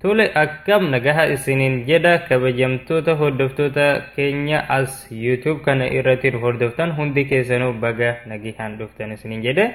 Tole akkam nagaha isiniin jedha kabajamtoota hordoftoota keenya as YouTube kana irratti hordoftan hundi keessanuu baga nagihaan dhuftan isiniin jedhe.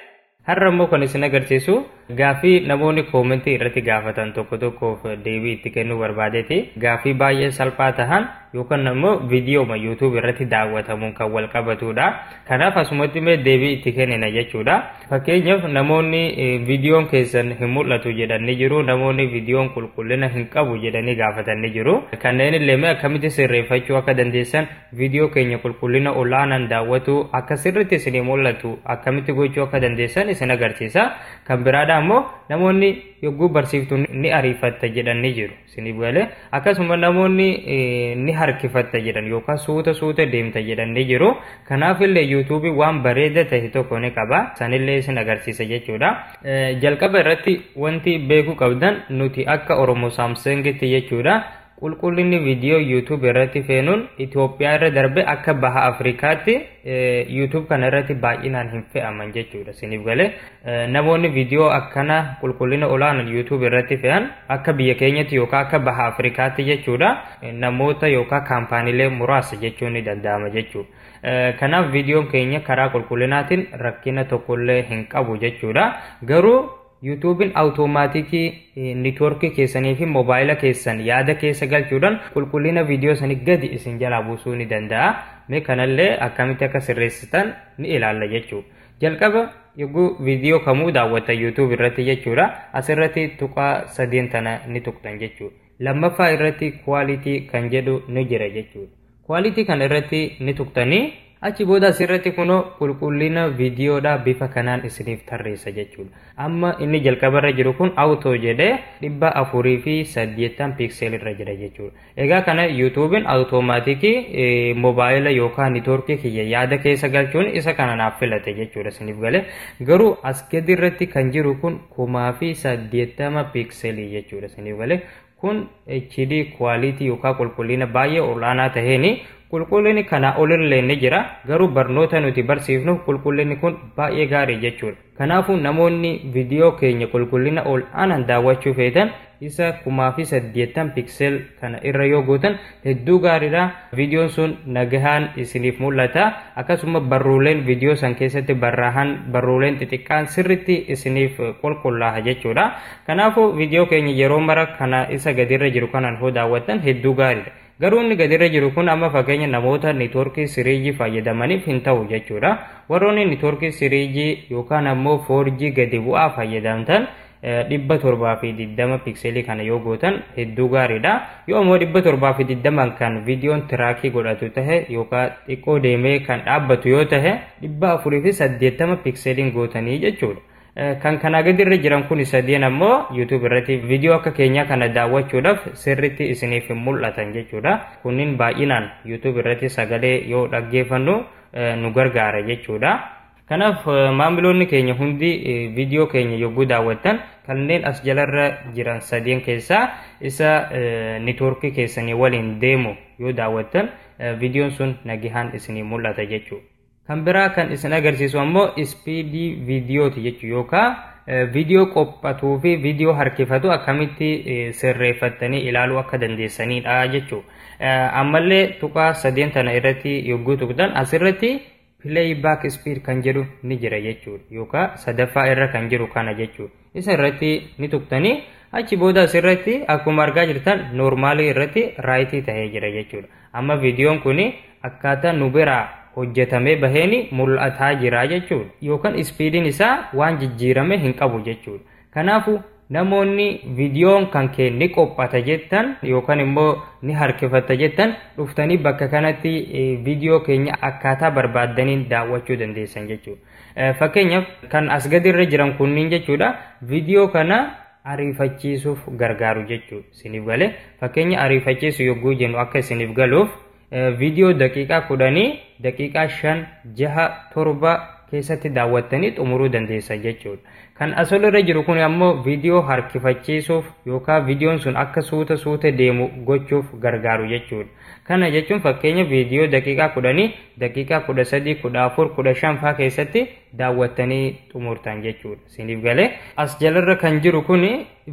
Har'a immoo kan isin agarsiisu gaafii namoonni koomentii irratti gaafatan tokko tokkoof deebii itti kennuu barbaadeeti. Gaafii baay'ee salphaa tahan yookaan immoo viidiyoo YouTube irratti daawwatamuun kan wal qabatudha. Kanaaf asumatti mee deebii itti kennina jechuudha. Fakkeenyaaf namoonni viidiyoon keessan hin mul'atu jedhanii jiru, namoonni viidiyoon qulqullina hin qabu jedhanii gaafatanii jiru. Kanneen illee mee akkamitti sirreeffachuu akka dandeessan viidiyoo keenya qulqullina olaanaan daawwatu akka sirriitti isinii mul'atu akkamitti gochuu akka dandeessan isin agarsiisa. Kan biraadha ammoo namoonni yogguu barsiiftu ni ariifatta jedhanii jiru. Isiniif galee akkasuma namoonni ni harkifatta jedhan yookaan suuta deemta jedhanii jiru. Kanaaf illee YouTube waan bareeda ta'e tokko ni qaba. Sanillee isin agarsiisa jechuudha. Jalqaba irratti wanti beekuu qabdan nuti akka Oromoo Samsengitti jechuudha. Qulqullinni viidiyoo YouTube irratti feenuun Itoophiyaa irra darbe akka baha Afrikaatti YouTube kana irratti baay'inaan hin fe'aman jechuudha. Isiniif galee namoonni viidiyoo akkana qulqullina olaanaan YouTube irratti fe'an akka biyya keenyatti yookaan akka baha Afrikaatti jechuudha. Namoota yookaan kaampaaniilee muraasa jechuun ni danda'ama jechuudha. Kanaaf viidiyoon keenya karaa qulqullinaatiin rakkina tokkollee hin qabu jechuudha. Garuu YouTube'n automaatikii networkii keessanii fi mobaayila keessan yaada keessa galchuudhaan qulqullina viidiyoo sanii gadi isin jalaa buusuu ni danda'a. Mee kanallee akkamitti akka sirreessitan ni ilaalla jechuudha. Jalqaba yogguu viidiyoo kamuu daawwatan YouTube irratti jechuudha. Asirratti tuqaa sadeen tana ni tuqtan jechuudha. Lammaffaa irratti quality kan jedhu ni jira jechuudha. Quality kan irratti ni tuqtanii achi booda asirratti kunoo qulqullina viidiyoodhaa bifa kanaan isiniif tarreessa jechuudha. Amma inni jalqabarra jiru kun auto jedhee 480 piksel irra jira jechuudha. Egaa kana YouTube'n automaatikii mobaayila yookaan networkii kiyya yaada keessa galchuun isa kana naaf filate jechuudha isiniif galee. Garuu as gadi irratti kan jiru kun 1080 pikselii jechuudha isiniif galee. Kun HD quality yookaan qulqullina baay'ee olaanaa taheeni. Qulqullinni kana olillee ni jira. Garuu barnoota nuti barsiifnu qulqullinni kun baay'ee gaarii jechuudha. Kanaafuu namoonni viidiyoo keenya qulqullina olaanaan daawwachuu feetan isa 1080 piksel kana irra yoo gootan hedduu gaariidha. Viidiyoon sun nagahaan isiniif mul'ata. Akkasuma barruuleen viidiyoo san keessatti barruuleen xixiqqaan sirriitti isiniif qulqullaa'a jechuudha. Kanaafuu viidiyoo keenya yeroo mara kana isa gadirra jiru kanaan hoo daawwattan hedduu gaariidha. Garuu inni gadirra jiru kun amma fakkeenya namoota networkii 3G fayyadamaniif hin ta'u jechuudha. Warroonni networkii 3G yookaan ammoo 4G gadi bu'aa fayyadamtan 720 pikselii kana yoo gootan hedduu gaariidha. Yoo ammoo 720 kan viidiyoon tiraakii godhatu tahe yookaan xiqqoo deemee kan dhaabbatu yoo tahe 480 pikseliin gootanii jechuudha. Kan kana gadirra jiran kun sadeen ammoo YouTube irratti viidiyoo akka keenya kana daawwachuudhaaf sirriitti isiniif mul'atan jechuudha. Kunniin baay'inaan YouTube irratti sagalee yoo dhaggeeffannu nu gargaara jechuudha. Kanaaf maamiloonni keenya hundi viidiyoo keenya yogguu daawwattan kanneen as jalarra jiran sadeen keessaa isa networkii keessanii waliin deemu yoo daawwattan viidiyoon sun nagahaan isinii mul'ata jechuudha. Kan biraa kan isin agarsiisu ammoo speedii viidiyooti jechuudha yookaan viidiyoo qophatuu fi viidiyoo harkifatu akkamitti sirreeffattanii ilaaluu akka dandeessanidha jechuudha. Ammallee tuqaa sadeen tana irratti yogguu tuqtan asirratti playback speed kan jedhu ni jira jechuudha yookaan sadaffaa irra kan jiru kana jechuudha. Isa irratti ni tuqtanii achi booda asirratti akkuma argaa jirtan noormaalii irratti raayitii tahee jira jechuudha. Amma viidiyoon kuni akkaataa nu biraa hojjetamee baheeni mul'ataa jira jechuudha. Yookaan speediin isaa waan jijjiirame hin qabu jechuudha. Kanaafuu namoonni viidiyoon kan kee ni qophata jettan yookaan immoo ni harkifata jettan dhuftanii bakka kanatti viidiyoo keenya akkaataa barbaaddaniin daawwachuu dandeessan jechuudha. Fakkeenyaaf kan as gadirra jiran kunniin jechuudha viidiyoo kana ariifachiisuuf gargaaru jechuudha. Isiniif galee fakkeenya ariifachiisu yogguu jennu akka isiniif galuuf viidiyoo daqiiqaa 10 daqiiqaa 5 6 7 keessatti daawwattanii xumuruu dandeessa jechuudha. Kan asolirra jiru kun ammoo viidiyoo harkifachiisuuf yookaan viidiyoon sun akka suuta deemu gochuuf gargaaru jechuudha. Kana jechuun fakkeenya viidiyoo daqiiqaa 10, daqiiqaa 13, 14, 15 faa keessatti daawwattanii xumurtan jechuudha. Siniif galee as jalarra kan jiru kun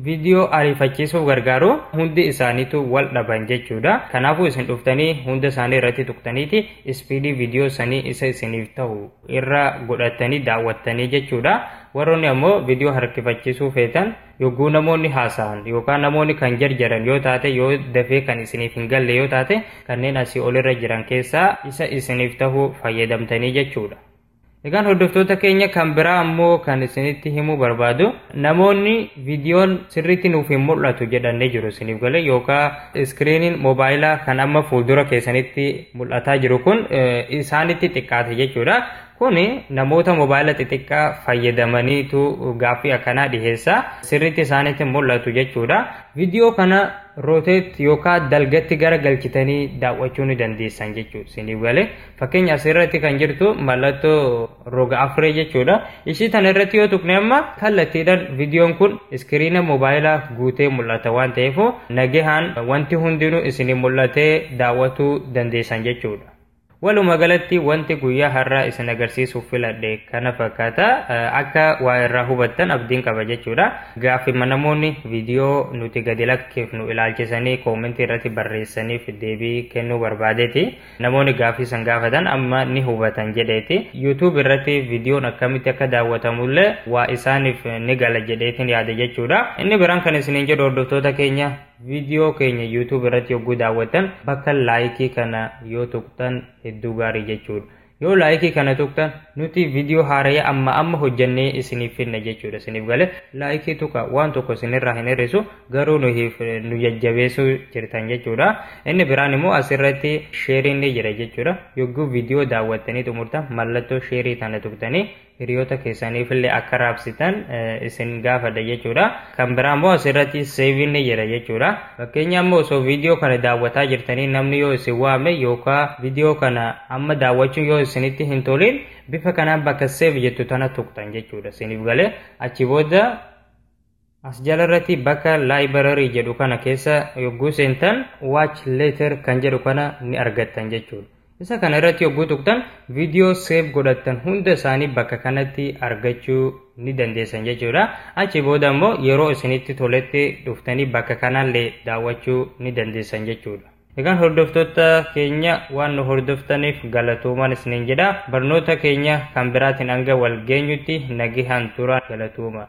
viidiyoo ariifachiisuuf gargaaru hundi isaaniitu wal dhaban jechuudha. Kanaafuu isin dhuftanii hunda isaanii irratti tuqtaniiti ispiidii viidiyoo sanii isa isiniif ta'u irra godhatanii daawwattanii jechuudha. Warroonni ammoo viidiyoo harkifachiisuu feetan yogguu namoonni haasa'an yookaan namoonni kan jarjaran yoo taate yoo dafee kan isiniif hin galle yoo taate kanneen asii olirra jiran keessaa isa isiniif ta'u fayyadamtanii jechuudha. Egaan hordoftoota keenya kan biraa ammoo kan isinitti himuu barbaadu namoonni viidiyoon sirriitti nuuf hin mul'atu jedhanii jiru isiniif galee yookaan iskiriiniin moobaayilaa kan amma fuuldura keessanitti mul'ataa jiru kun isaanitti xiqqaate jechuudha. Kuni namoota moobaayila xixiqqaa fayyadamaniitu gaaffii akkanaa dhiheessa sirriitti isaanitti mul'atu jechuudha. Viidiyoo kana roteet yookaan dalgatti gara galchitanii daawwachuu ni dandeessan jechuudha. Isiniif galee fakkeenya asirratti kan jirtu mallattoo roga afree jechuudha. Ishii tana irratti yoo tuqne amma kallattiidhaan viidiyoon kun iskiriina moobaayilaa guutee mul'ata waan ta'eef nagahaan wanti hundinuu isinii mul'atee daawwachuu dandeessan jechuudha. Waluma galatti wanti guyyaa har'aa isin agarsiisuuf filadhe kana fakkaata akka waa irraa hubattan abdiin qaba jechuudha. Gaaffii namoonni viidiyoo nuti gadi lakkifnu ilaalchisanii koomentii irratti barreessaniif deebii kennuu barbaadeeti. Namoonni gaaffii san gaafatan amma ni hubatan jedheeti. YouTube irratti viidiyoon akkamitti akka daawwatamullee waa isaaniif ni gala jedheetiin yaada jechuudha. Inni biraan kan isiniin jedhu hordoftoota keenya viidiyoo keenya YouTube irratti yogguu daawwatan bakka laayikii kana yoo tuqtan hedduu gaarii jechuudha. Yoo laayikii kana tuqtan nuti viidiyoo haaraya amma hojjannee isiniif finna jechuudha. Isiniif galee laayikii tuqa waan tokko isinirraa hin hir'isu garuu nu jajjabeessuu jirtan jechuudha. Inni biraan immoo asirratti sheeriin ni jira jechuudha. Yogguu viidiyoo daawwattanii xumurtan mallattoo sheerii kana tuqtanii hiriyoota keessaniif illee akka raabsitan isin gaafadha jechuudha. Kan biraa immoo asirratti seeviin ni jira jechuudha. Fakkeenya immoo osoo viidiyoo kana daawwataa jirtanii namni yoo isin waame yookaan viidiyoo kana amma daawwachuun yoo isinitti hin tolin bifa kanaan bakka seev jettu tana tuqtan jechuudha. Isiniif galee achi booda as jalarratti bakka library jedhu kana keessa yogguu seentan watch later kan jedhu kana ni argattan jechuudha. Isa kana irratti yogguu tuqtan viidiyoo seev godhattan hunda isaanii bakka kanatti argachuu ni dandeessan jechuudha. Achi booda immoo yeroo isinitti toletti dhuftanii bakka kanallee daawwachuu ni dandeessan jechuudha. Egaan hordoftoota keenya waan nu hordoftaniif galatoomaa isiniin jedha. Barnoota keenya kan biraatiin hanga wal geenyutti nagahaan turaa galatoomaa.